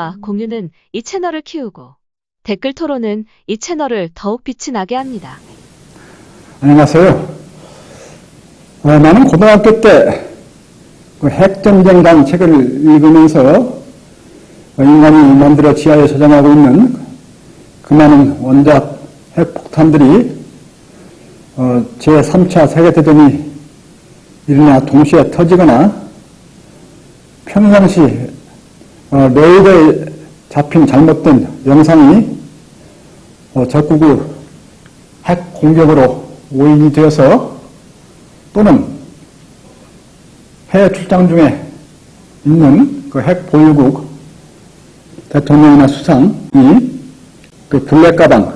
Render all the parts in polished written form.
좋아요와 공유는 이 채널을 키우고 댓글 토론은 이 채널을 더욱 빛이 나게 합니다. 안녕하세요. 나는 고등학교 때 그 핵전쟁이라는 책을 읽으면서 인간이 만들어 지하에 저장하고 있는 그 많은 원자력 핵폭탄들이 제3차 세계대전이 일어나 동시에 터지거나 평상시 레이더에 잡힌 잘못된 영상이 적국의 핵 공격으로 오인이 되어서 또는 해외 출장 중에 있는 그 핵 보유국 대통령이나 수상이 그 블랙 가방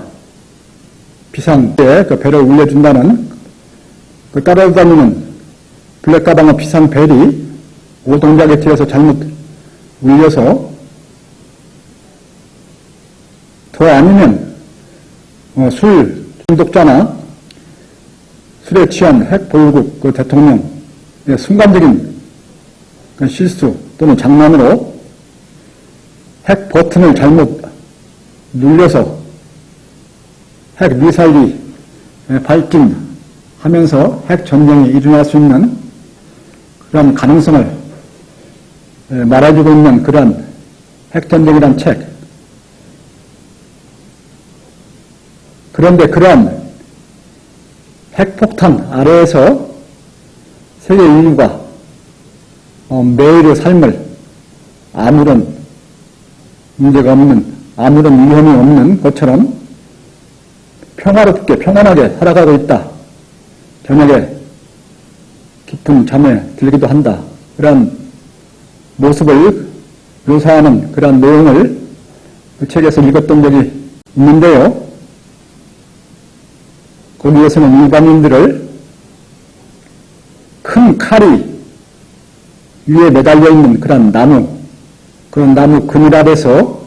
비상대에 그 배를 울려준다는 그 따라다니는 블랙 가방의 비상벨이 오동작에 튀어서 잘못 울려서 더 아니면 술 중독자나 술에 취한 핵 보유국 그 대통령의 순간적인 그 실수 또는 장난으로 핵 버튼을 잘못 눌려서 핵 미사일이 발진하면서 핵 전쟁이 일어날 수 있는 그런 가능성을 말해주고 있는 그런 핵 전쟁이란 책. 그런데 그러한 핵폭탄 아래에서 세계 인류가 매일의 삶을 아무런 문제가 없는, 아무런 위험이 없는 것처럼 평화롭게, 평안하게 살아가고 있다. 저녁에 깊은 잠에 들기도 한다. 그런 모습을 묘사하는 그런 내용을 그 책에서 읽었던 적이 있는데요. 거기에서는 일반인들을 큰 칼이 위에 매달려 있는 그런 나무 그늘 아래서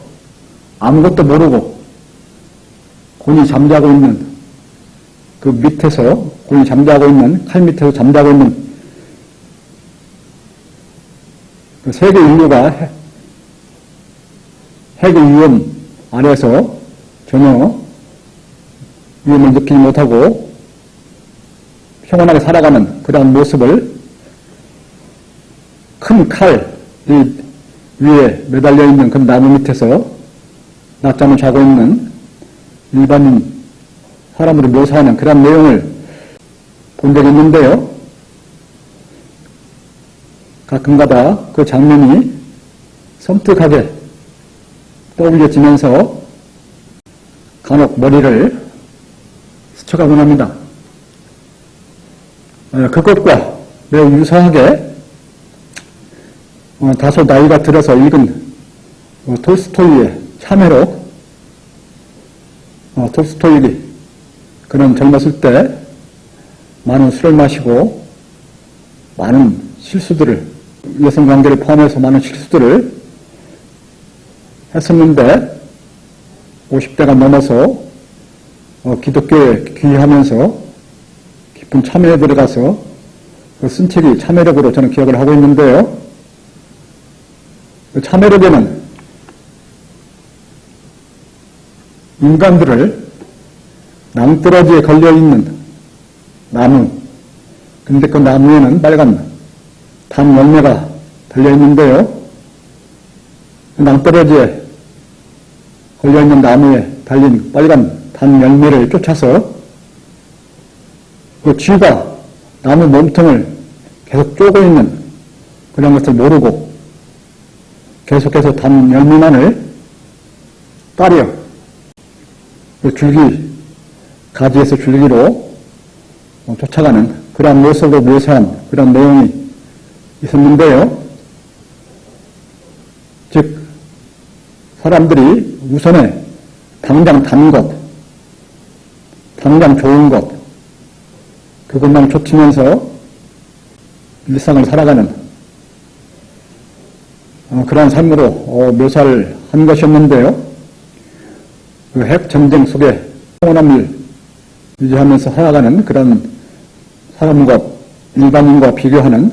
아무것도 모르고 곤히 잠자고 있는 그 밑에서 곤히 잠자고 있는 칼 밑에서 잠자고 있는 그 세계 인류가 핵의 위험 아래서 전혀 위험을 느끼지 못하고 평온하게 살아가는 그러한 모습을 큰 칼이 위에 매달려 있는 그 나무 밑에서 낮잠을 자고 있는 일반인 사람으로 묘사하는 그런 내용을 본 적이 있는데요. 가끔가다 그 장면이 섬뜩하게 떠올려지면서 간혹 머리를 스쳐가곤 합니다. 그것과 매우 유사하게 다소 나이가 들어서 읽은 톨스토이의 참회록, 톨스토이가 그는 젊었을 때 많은 술을 마시고 많은 실수들을, 여성관계를 포함해서 많은 실수들을 했었는데 50대가 넘어서 기독교에 귀의하면서 깊은 참회에 들어가서 그 쓴 책이 참회록으로 저는 기억을 하고 있는데요. 그 참회록에는 인간들을 낭떠러지에 걸려있는 나무, 근데 그 나무에는 빨간 단 열매가 달려있는데요. 그 낭떠러지에 걸려있는 나무에 달린 빨간 단 열매를 쫓아서 그 쥐가 나무 몸통을 계속 쪼고 있는 그런 것을 모르고 계속해서 단 열매만을 따려 그 줄기, 가지에서 줄기로 쫓아가는 그런 모습으로 묘사한 그런 내용이 있었는데요. 즉, 사람들이 우선에 당장 단 것, 당장 좋은 것, 그것만 쫓으면서 일상을 살아가는 그런 삶으로 묘사를 한 것이었는데요. 그 핵전쟁 속에 평온함을 유지하면서 살아가는 그런 사람과 일반인과 비교하는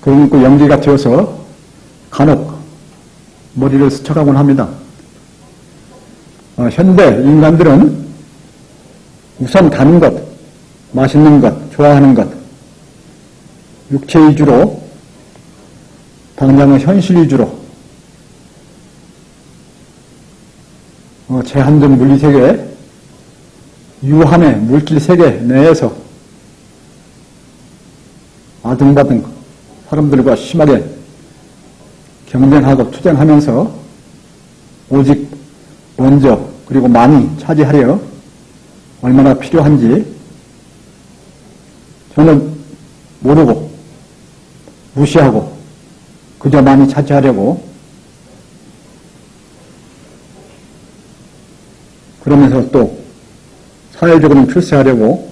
그런 그 연기가 되어서 간혹 머리를 스쳐가곤 합니다. 현대 인간들은 우선 다는 것, 맛있는 것, 좋아하는 것, 육체 위주로, 당장은 현실 위주로, 제한된 물리세계, 유한의 물질세계 내에서 아등바등 사람들과 심하게 경쟁하고 투쟁하면서 오직 먼저 그리고 많이 차지하려 얼마나 필요한지 저는 모르고 무시하고 그저 많이 차지하려고 그러면서 또 사회적으로 출세하려고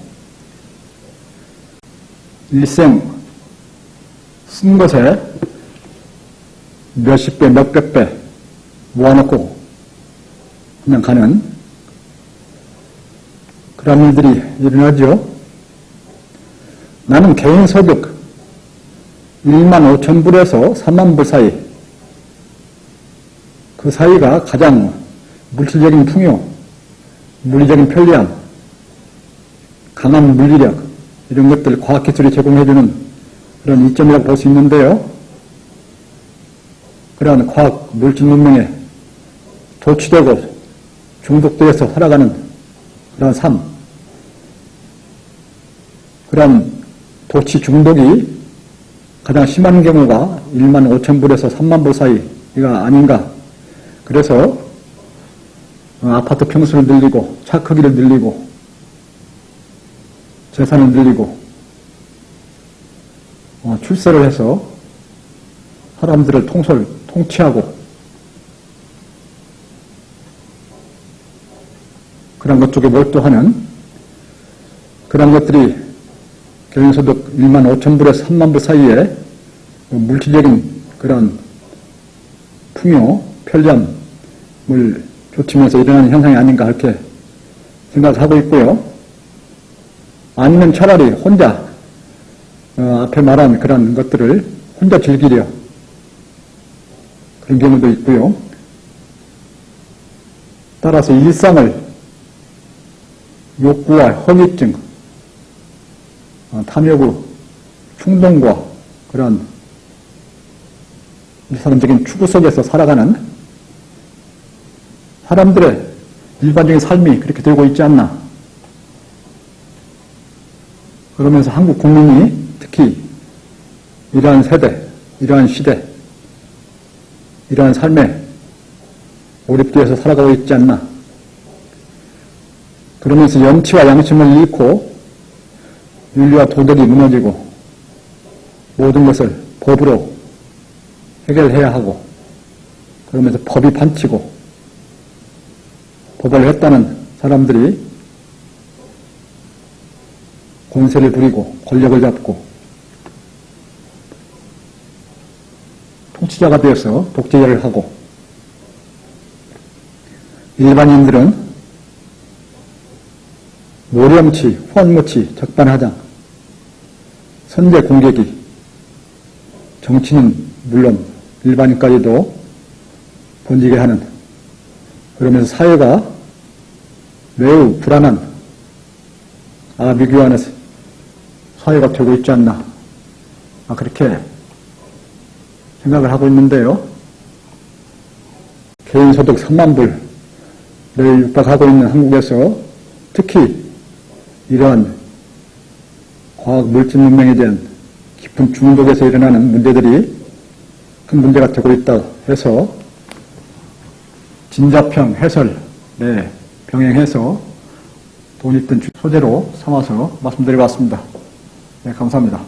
일생 쓴 것에 몇십 배, 몇백 배 모아놓고 그냥 가는 그런 일들이 일어나죠. 나는 개인 소득 1만 5천 불에서 3만 불 사이, 그 사이가 가장 물질적인 풍요, 물리적인 편리함, 강한 물리력, 이런 것들 과학기술이 제공해주는 그런 이점이라고 볼 수 있는데요. 그러한 과학 물질 문명에 도취되고 중독되어서 살아가는 그런 삶, 그런 도취 중독이 가장 심한 경우가 1만 5천 불에서 3만 불 사이가 아닌가. 그래서 아파트 평수를 늘리고 차 크기를 늘리고 재산을 늘리고 출세를 해서 사람들을 통치하고 그런 것 쪽에 몰두하는 그런 것들이 개인소득 1만 5천 불에서 3만 불 사이에 물질적인 그런 풍요, 편리함을 좇으면서 일어나는 현상이 아닌가 그렇게 생각하고 있고요. 아니면 차라리 혼자 앞에 말한 그런 것들을 혼자 즐기려 그런 경우도 있고요. 따라서 일상을 욕구와 허기증, 탐욕의 충동과 그런 일상적인 추구 속에서 살아가는 사람들의 일반적인 삶이 그렇게 되고 있지 않나. 그러면서 한국 국민이 특히 이러한 세대, 이러한 시대, 이러한 삶에 몰입되어서 살아가고 있지 않나. 그러면서 염치와 양심을 잃고 윤리와 도덕이 무너지고 모든 것을 법으로 해결해야 하고 그러면서 법이 반치고 법을 했다는 사람들이 권세를 부리고 권력을 잡고 통치자가 되어서 독재자를 하고 일반인들은 모렴치, 후한무치, 적반하장, 선제 공격이 정치는 물론 일반인까지도 번지게 하는 그러면서 사회가 매우 불안한 미규환의 사회가 되고 있지 않나 그렇게 생각을 하고 있는데요. 개인소득 3만 불을 육박하고 있는 한국에서 특히 이러한 과학 물질 문명에 대한 깊은 중독에서 일어나는 문제들이 큰 문제가 되고 있다 해서 진자평 해설에 병행해서 독립된 소재로 삼아서 말씀드려봤습니다. 네, 감사합니다.